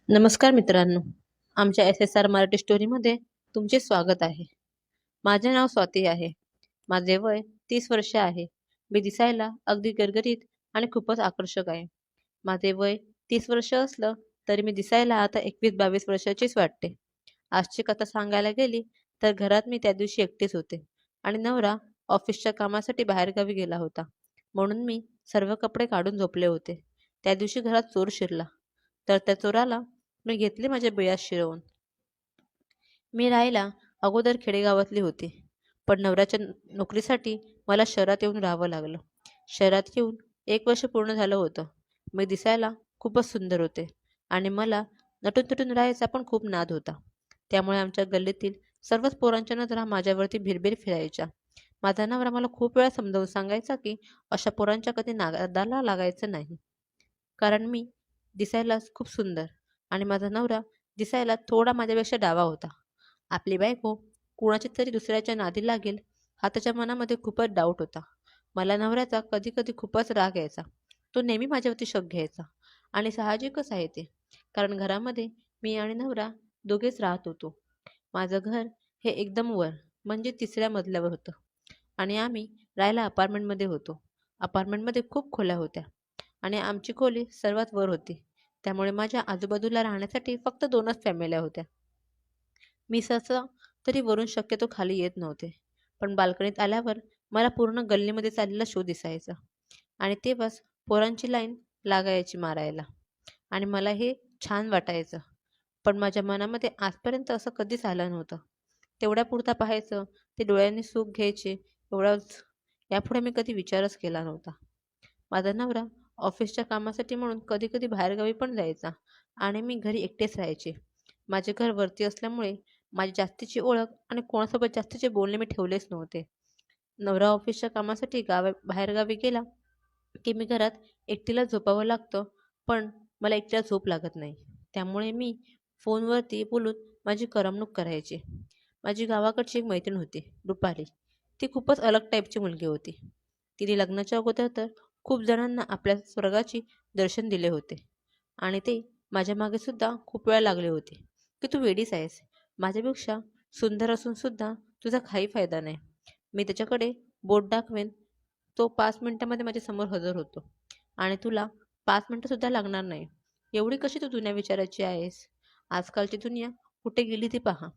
नमस्कार मित्रांनो, आमच्या SSR मराठी स्टोरीमध्ये तुमचे स्वागत आहे. माझे नाव स्वाती आहे. माझे वय 30 वर्ष आहे. मी दिसायला अगदी गरगरीत आणि खूपच आकर्षक आहे. माझे वय 30 वर्ष असलं तरी मी दिसायला आता 21-22 वर्षाचीच वाटते. आजची कथा सांगायला गेली तर घरात मी त्या दिवशी एकटीच होते आणि नवरा ऑफिसच्या कामासाठी बाहेरगावी गेला होता. म्हणून मी सर्व कपडे काढून झोपले होते. त्या दिवशी घरात चोर शिरला. तर त्या चोराला मी घेतले माझ्या बिळात शिरवून. मी राहायला अगोदर खेडेगावातली होती. पण नवऱ्याच्या नोकरीसाठी मला शहरात येऊन राहावं लागलं. शहरात येऊन 1 वर्ष पूर्ण झालं होतं. मी दिसायला खूपच सुंदर होते आणि मला नटून-थटून राहायचा पण खूप नाद होता. त्यामुळे आमच्या गल्लीतील सर्वच पोरांच्या नजरा माझ्यावरती भिरभिर फिरायच्या. माझा नवरा मला खूप वेळा समजावून सांगायचा की अशा पोरांच्या कधी नादाला लागायचं नाही. कारण मी दिसायला खूप सुंदर आणि माझा नवरा दिसायला थोडा माझ्यापेक्षा डावा होता. आपली बायको कुणाची तरी दुसऱ्याच्या नादी लागेल हा त्याच्या मनामध्ये खूपच डाऊट होता. मला नवऱ्याचा कधी कधी खूपच राग यायचा. तो नेहमी माझ्यावरती शक घ्यायचा आणि साहजिकच आहे ते, कारण घरामध्ये मी आणि नवरा दोघेच राहत होतो. माझं घर हे एकदम वर म्हणजे 3ऱ्या मजल्यावर होतं आणि आम्ही राहायला अपार्टमेंटमध्ये होतो. अपार्टमेंटमध्ये खूप खोल्या होत्या आणि आमची खोली सर्वात वर होती. त्यामुळे माझ्या आजूबाजूला राहण्यासाठी फक्त 2च फॅमिल्या होत्या. मी सहसा तरी वरून शक्यतो खाली येत नव्हते. पण बाल्कनीत आल्यावर मला पूर्ण गल्लीमध्ये चाललेला शो दिसायचा आणि तेव्हाच पोरांची लाईन लागायची मारायला आणि मला हे छान वाटायचं. पण माझ्या मनामध्ये आजपर्यंत असं कधीच आलं नव्हतं. तेवढ्यापुरता पाहायचं, ते डोळ्यांनी सुख घ्यायचे एवढंच. यापुढे मी कधी विचारच केला नव्हता. माझा नवरा ऑफिसच्या कामासाठी म्हणून कधी-कधी बाहेरगावी पण जायचा आणि मी घरी एकटेच राहायचे. माझे घर वरती असल्यामुळे माझी जास्तीची ओळख आणि कोणासोबत जास्तीचे बोलणे मी ठेवलेच नव्हते. नवरा ऑफिसच्या कामासाठी बाहेरगावी गेला की मी घरात एकटीला झोपावं लागतं, पण मला एकटीला झोप लागत नाही. त्यामुळे मी फोनवरती बोलून माझी करमणूक करायची. माझी गावाकडची एक मैत्रीण होती, रुपाली. ती खूपच अलग टाईपची मुलगी होती. तिने लग्नाच्या अगोदर तर खूप जणांना आपल्या स्वर्गाची दर्शन दिले होते आणि ते माझ्या मागे सुद्धा खूप वेळा लागले होते की तू वेडीच आहेस. माझ्यापेक्षा सुंदर असून सुद्धा तुझा काही फायदा नाही. मी त्याच्याकडे बोट दाखवेन, तो 5 मिनिटामध्ये माझ्या समोर हजर होतो आणि तुला 5 मिनिटं सुद्धा लागणार नाही. एवढी कशी तू जुन्या विचाराची आहेस? आजकालची दुनिया कुठे गेली ती पहा.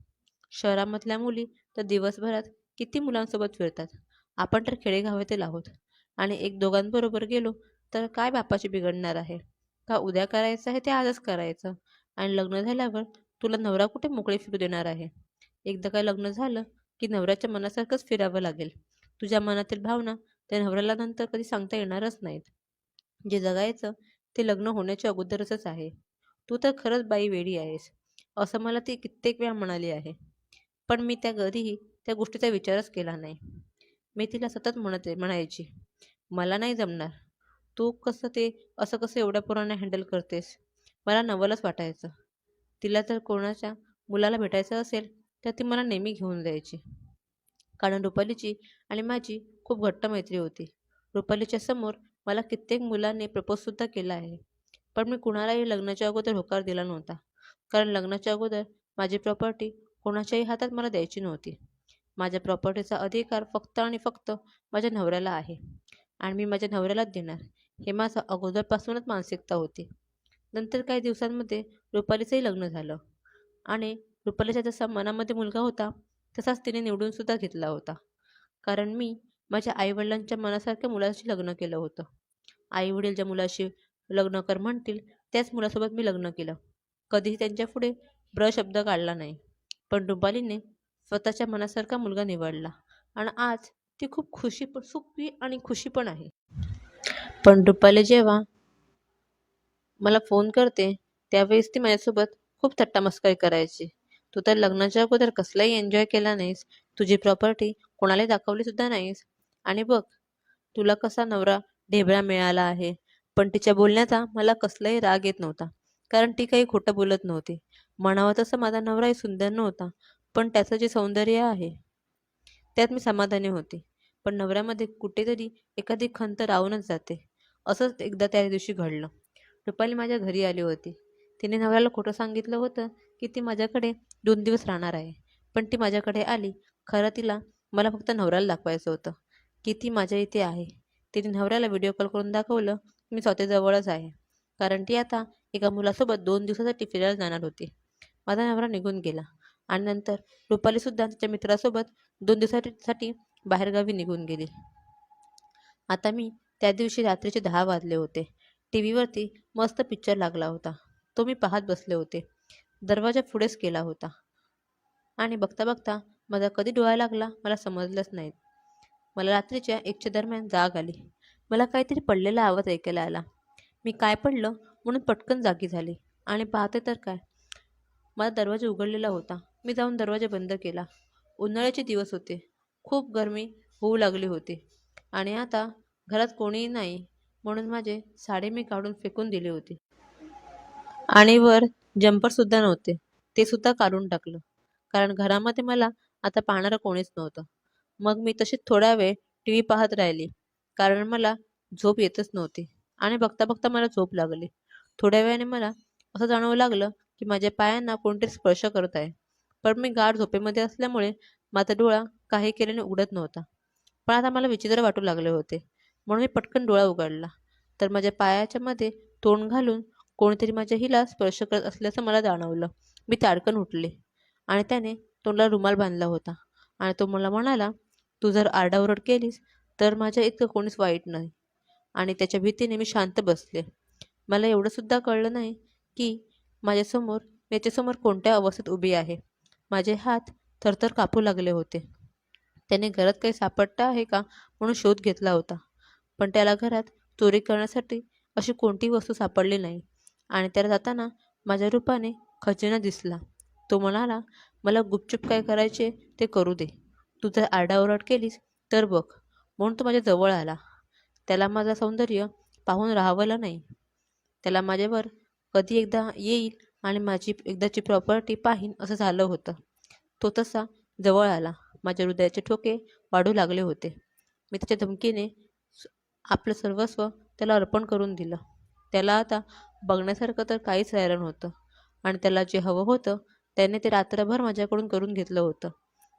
शहरामधल्या मुली तर दिवसभरात किती मुलांसोबत फिरतात. आपण तर खेडेगावातील आहोत आणि एक दोघांबरोबर गेलो तर काय बापाची बिघडणार आहे? का उद्या करायचं आहे ते आजच करायचं आणि लग्न झाल्यावर तुला नवरा कुठे मोकळे फिरू देणार आहे? एकदा काय लग्न झालं की नवऱ्याच्या मनासारखंच फिरावं लागेल. तुझ्या मनातील भावना त्या नवऱ्याला नंतर कधी सांगता येणारच नाहीत. जे जगायचं ते लग्न होण्याच्या अगोदरच आहे. तू तर खरंच बाई वेडी आहेस, असं मला ती कित्येक वेळा म्हणाली आहे. पण मी कधीही त्या गोष्टीचा विचारच केला नाही. मी तिला सतत म्हणायची, मला नाही जमणार. तू कसं ते असं कसं एवढ्या पोरांना हँडल करतेस? मला नवलच वाटायचं. तिला जर कोणाच्या मुलाला भेटायचं असेल तर ती मला नेहमी घेऊन जायची. कारण रुपालीची आणि माझी खूप घट्ट मैत्री होती. रुपालीच्या समोर मला कित्येक मुलांनी प्रपोजसुद्धा केला आहे. पण मी कुणालाही लग्नाच्या अगोदर होकार दिला नव्हता. कारण लग्नाच्या अगोदर माझी प्रॉपर्टी कोणाच्याही हातात मला द्यायची नव्हती. माझ्या प्रॉपर्टीचा अधिकार फक्त आणि फक्त माझ्या नवऱ्याला आहे आणि मी माझ्या नवऱ्यालाच देणार, हे माझं अगोदरपासूनच मानसिकता होती. नंतर काही दिवसांमध्ये रुपालीचंही लग्न झालं आणि रुपालीच्या जसा मनामध्ये मुलगा होता तसाच तिने निवडून सुद्धा घेतला होता. कारण मी माझ्या आईवडिलांच्या मनासारख्या मुलाशी लग्न केलं होतं. आईवडील ज्या मुलाशी लग्न कर म्हणतील त्याच मुलासोबत मी लग्न केलं. कधीही त्यांच्यापुढे शब्द काढला नाही. पण रुपालीने स्वतःच्या मनासारखा मुलगा निवडला आणि आज ती खूप सुखी आणि खुशी पण आहे. पण रुपाली जेव्हा मला फोन करते त्यावेळेस ती माझ्यासोबत खूप थट्टामस्करी करायची. तू तर लग्नाच्या अगोदर कसलाही एन्जॉय केला नाहीस. तुझी प्रॉपर्टी कोणालाही दाखवली सुद्धा नाहीस आणि बघ तुला कसा नवरा ढेबळा मिळाला आहे. पण तिच्या बोलण्याचा मला कसलाही राग येत नव्हता. कारण ती काही खोटं बोलत नव्हती. म्हणावं तसं माझा नवराही सुंदर नव्हता. पण त्याचं जे सौंदर्य आहे त्यात मी समाधानी होते. पण नवऱ्यामध्ये कुठेतरी एखादी खंत राहूनच जाते. असंच एकदा त्या दिवशी घडलं. रुपाली माझ्या घरी आली होती. तिने नवऱ्याला खोटं सांगितलं होतं की ती माझ्याकडे 2 दिवस राहणार आहे. पण ती माझ्याकडे आली. खरं तिला मला फक्त नवऱ्याला दाखवायचं होतं की ती माझ्या इथे आहे. तिने नवऱ्याला व्हिडिओ कॉल करून दाखवलं की मी स्वतःजवळच आहे. कारण ती आता एका मुलासोबत 2 दिवसासाठी फिरायला जाणार होती. माझा नवरा निघून गेला आणि नंतर रुपालीसुद्धा तिच्या मित्रासोबत 2 दिवसासाठी बाहेरगावी निघून गेली. आता मी त्या दिवशी रात्रीचे 10 वाजले होते. टी व्हीवरती मस्त पिक्चर लागला होता. तो मी पाहत बसले होते. दरवाजा पुढेच केला होता आणि बघता बघता माझा कधी डोळा लागला मला समजलंच नाही. मला रात्रीच्या 1च्या दरम्यान जाग आली. मला काहीतरी पडलेला आवाज ऐकायला आला. मी काय पडलं म्हणून पटकन जागी झाले आणि पाहते तर काय, माझा दरवाजा उघडलेला होता. मी जाऊन दरवाजा बंद केला. उन्हाळ्याचे दिवस होते. खूप गरमी होऊ लागली होती आणि आता घरात कोणीही नाही म्हणून माझे साडी मी काढून फेकून दिली होती आणि वर जम्परसुद्धा नव्हते. ते सुद्धा काढून टाकलं कारण घरामध्ये मला आता पाहणारं कोणीच नव्हतं. मग मी तशीच थोडा वेळ टी व्ही पाहत राहिली कारण मला झोप येतच नव्हती आणि बघता बघता मला झोप लागली. थोड्या वेळाने मला असं जाणवू लागलं की माझ्या पायांना कोणतरी स्पर्श करत आहे. पण मी गाढ झोपेमध्ये असल्यामुळे माझा डोळा काही केल्याने उघडत नव्हता. पण आता मला विचित्र वाटू लागले होते म्हणून मी पटकन डोळा उघडला तर माझ्या पायाच्या मध्ये तोंड घालून कोणीतरी माझ्या हिला स्पर्श करत असल्याचं मला जाणवलं. मी ताडकन उठले आणि त्याने तोंडाला रुमाल बांधला होता आणि तो मला म्हणाला, तू जर आरडाओरड केलीस तर माझ्या इतकं कोणीच वाईट नाही. आणि त्याच्या भीतीने मी शांत बसले. मला एवढंसुद्धा कळलं नाही की याच्यासमोर कोणत्या अवस्थेत उभी आहे. माझे हात थरथर कापू लागले होते. त्याने घरात काही सापडतं आहे का म्हणून शोध घेतला होता. पण त्याला घरात चोरी करण्यासाठी अशी कोणतीही वस्तू सापडली नाही आणि त्याला जाताना माझ्या रूपाने खजिना दिसला. तो म्हणाला, मला गुपचूप काय करायचे ते करू दे. तू जर आरडाओरड केलीस तर बघ. म्हणून तो माझ्या जवळ आला. त्याला माझं सौंदर्य पाहून राहावलं नाही. त्याला माझ्यावर कधी एकदा येईल आणि माझी एकदाची प्रॉपर्टी पाहीन असं झालं होतं. तो तसा जवळ आला. माझ्या हृदयाचे ठोके वाढू लागले होते. मी त्याच्या धमकीने आपलं सर्वस्व त्याला अर्पण करून दिलं. त्याला आता बघण्यासारखं तर काहीच राहिलं नव्हतं आणि त्याला जे हवं होतं त्याने ते रात्रभर माझ्याकडून करून घेतलं होतं.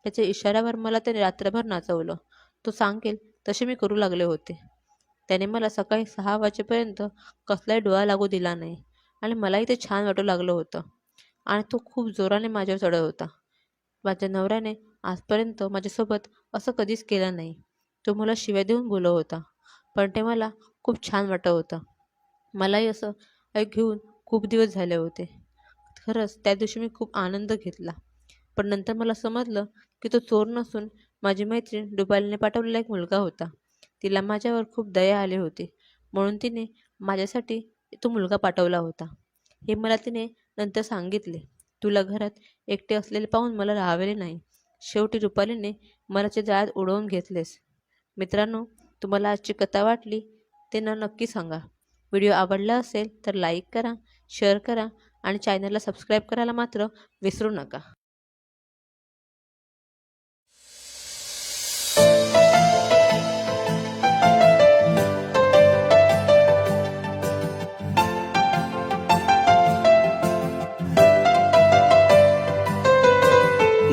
त्याच्या इशाऱ्यावर मला त्याने रात्रभर नाचवलं. तो सांगेल तसे मी करू लागले होते. त्याने मला सकाळी 6 वाजेपर्यंत कसलाही डोळा लागू दिला नाही आणि मलाही ते छान वाटू लागलं होतं आणि तो खूप जोराने माझ्यावर चढत होता. माझ्या नवऱ्याने आजपर्यंत माझ्यासोबत असं कधीच केलं नाही. तो मला शिव्या देऊन बोलत होता पण ते मला खूप छान वाटत होतं. मलाही असं घेऊन खूप दिवस झाले होते. खरंच त्या दिवशी मी खूप आनंद घेतला. पण नंतर मला समजलं की तो चोर नसून माझी मैत्रीण रुपालीने पाठवलेला एक मुलगा होता. तिला माझ्यावर खूप दया आली होती म्हणून तिने माझ्यासाठी तो मुलगा पाठवला होता. हे मला तिने नंतर सांगितले. तुला घरात एकटे असलेले पाहून मला राहावेले नाही. शेवटी रुपालीने मला त्या जाळ्यात उडवून घेतलेस. मित्रांनो, तुम्हाला आजची कथा वाटली ते नक्की सांगा. व्हिडिओ आवडला असेल तर लाईक करा, शेअर करा आणि चॅनलला सबस्क्राईब करायला मात्र विसरू नका.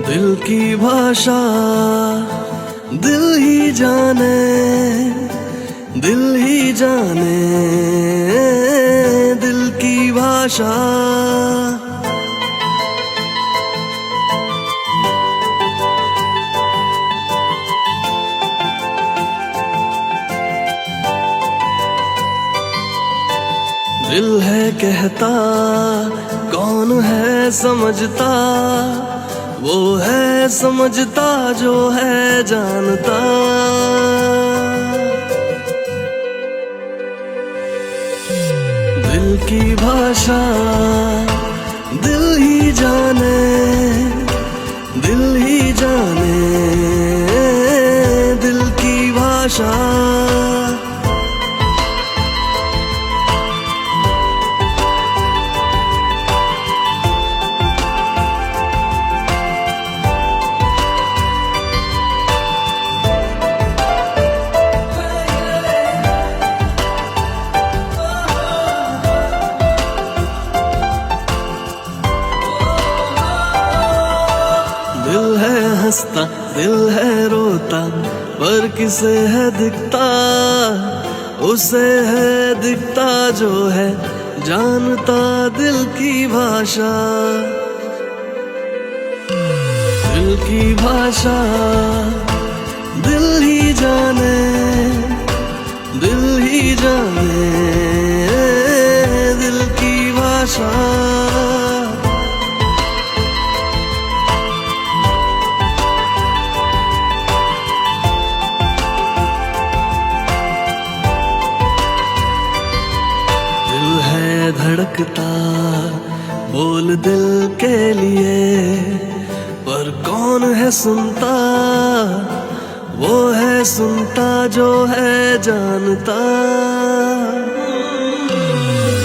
दिल की भाषा दिल ही जाने, दिल ही जाने दिल की भाषा. दिल है कहता कौन है समझता, वो है समझता जो है जानता. दिल की भाषा दिल ही जाने, दिल ही जाने दिल की भाषा. हंसता दिल है रोता, पर किसे है दिखता, उसे है दिखता जो है जानता दिल की भाषा। दिल की भाषा दिल ही जाने, दिल ही जाने दिल की भाषा। दिल है धड़कता बोल दिल के लिए, पर कौन है सुनता, वो है सुनता जो है जानता।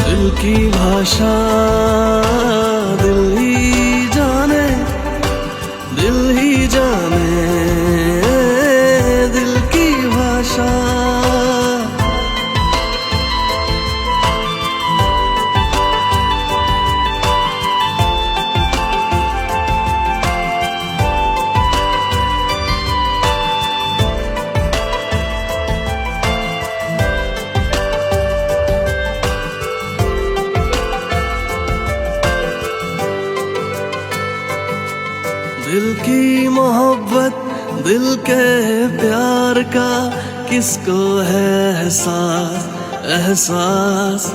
दिल की भाषा दिल ही जाने, दिल ही जाने दिल की भाषा। दिल की मोहब्बत दिल के प्यार का किसको है एहसास, एहसास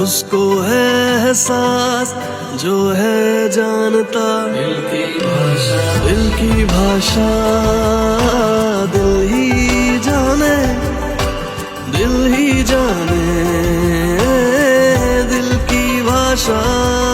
उसको है एहसास जो है जानता। दिल की भाषा दिल की भाषा दिल ही जाने, दिल ही जाने दिल की भाषा।